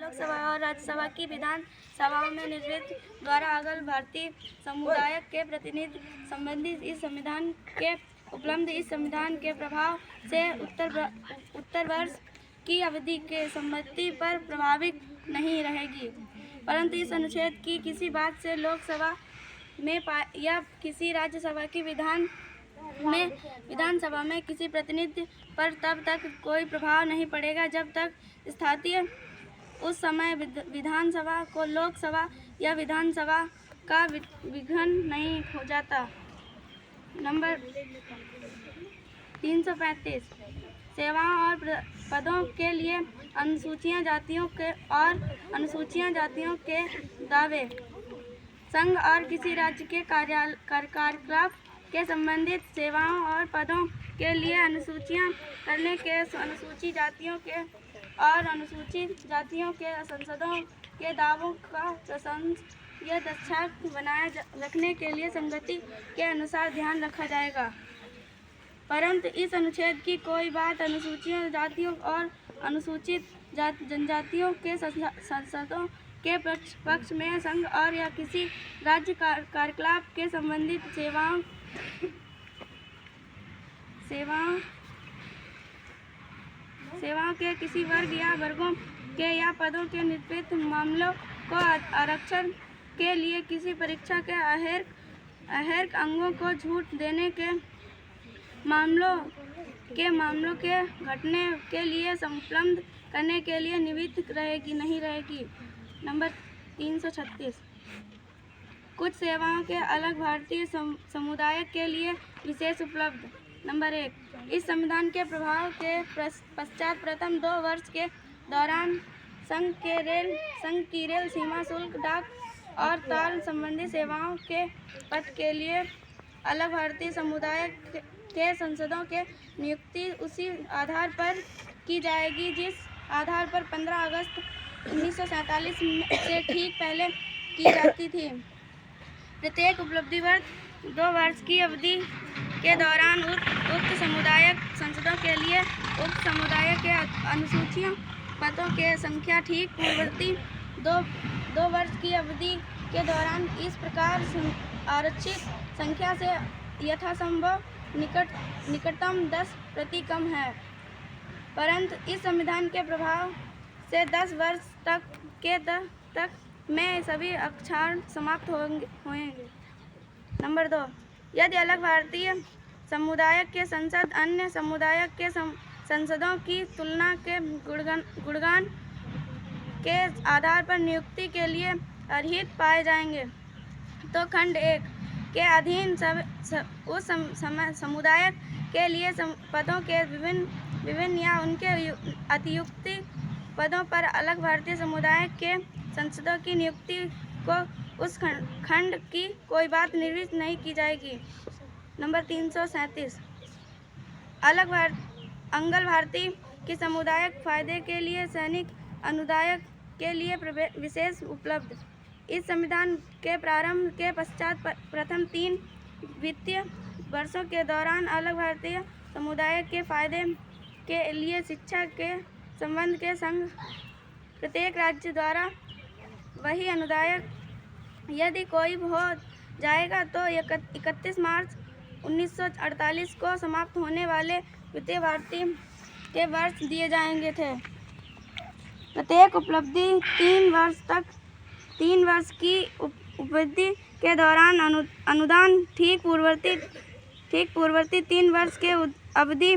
लोकसभा और राज्यसभा की विधान सभाओं में निर्वाचित द्वारा अखिल भारतीय समुदाय के प्रतिनिधि संबंधित इस संविधान के उपलब्ध इस संविधान के प्रभाव से उत्तर वर्ष की अवधि के सम्मति पर प्रभावित नहीं रहेगी, परंतु इस अनुच्छेद की किसी बात से लोकसभा में या किसी राज्यसभा की विधानसभा में किसी प्रतिनिधि पर तब तक कोई प्रभाव नहीं पड़ेगा जब तक स्थायी उस समय विधानसभा को लोकसभा या विधानसभा का विघटन नहीं हो जाता। नंबर 335 सेवाओं और पदों के लिए अनुसूचित जातियों के दावे। संघ और किसी राज्य के कार्यकलाप के संबंधित सेवाओं और पदों के लिए अनुसूचियां करने के अनुसूचित जातियों के और अनुसूचित जातियों के सांसदों के दावों का या दक्षता बनाए रखने के लिए संगति के अनुसार ध्यान रखा जाएगा, परंतु इस अनुच्छेद की कोई बात अनुसूचित जातियों और अनुसूचित जनजातियों के सांसदों के पक्ष में संघ और या किसी राज्य कार्यकलाप के संबंधित सेवाओं के किसी वर्ग या वर्गों के या पदों के निश्चित मामलों को आरक्षण के लिए किसी परीक्षा के अहर्क अंगों को छूट देने के मामलों के घटने के लिए उपलब्ध करने के लिए निमित्त नहीं रहेगी। नंबर 336 कुछ सेवाओं के अलग भारतीय समुदाय के लिए विशेष उपलब्ध। नंबर 1 इस संविधान के प्रभाव के पश्चात प्रथम 2 वर्ष के दौरान संघ की रेल सीमा शुल्क, डाक और ताल संबंधी सेवाओं के पद के लिए अलग भारतीय समुदाय के सांसदों के नियुक्ति उसी आधार पर की जाएगी जिस आधार पर 15 अगस्त 1947 से ठीक पहले की जाती थी। प्रत्येक उपलब्धि वर्ष 2 वर्ष की अवधि के दौरान उक्त समुदाय सांसदों के लिए उक्त समुदाय के अनुसूचित पदों के संख्या ठीक पूर्ववर्ती 2 वर्ष की अवधि के दौरान इस प्रकार आरक्षित संख्या से यथासंभव निकटतम 10% कम है, परंतु इस संविधान के प्रभाव से 10 वर्ष तक में सभी आरक्षण समाप्त होंगे। नंबर 2 यदि अलग भारतीय समुदाय के संसद अन्य समुदाय के संसदों की तुलना के गुणगान के आधार पर नियुक्ति के लिए अर्हित पाए जाएंगे तो खंड 1 के अधीन उस समुदाय के लिए पदों के विभिन्न या उनके अतिरिक्त पदों पर अलग भारतीय समुदाय के सांसदों की नियुक्ति को उस खंड की कोई बात निर्दिष्ट नहीं की जाएगी। नंबर 337 अंगल भारतीय के सामुदायिक फायदे के लिए सैनिक अनुदान के लिए विशेष उपलब्ध। इस संविधान के प्रारंभ के पश्चात प्रथम 3 वित्तीय वर्षों के दौरान अलग भारतीय समुदाय के फायदे के लिए शिक्षा के संबंध के संग प्रत्येक राज्य द्वारा वही अनुदान यदि कोई हो जाएगा तो 31 मार्च 1948 को समाप्त होने वाले वित्तीय भारतीय के वर्ष दिए जाएंगे थे। प्रत्येक उपलब्धि 3 वर्ष की उपलब्धि के दौरान अनुदान ठीक पूर्ववर्ती 3 वर्ष के अवधि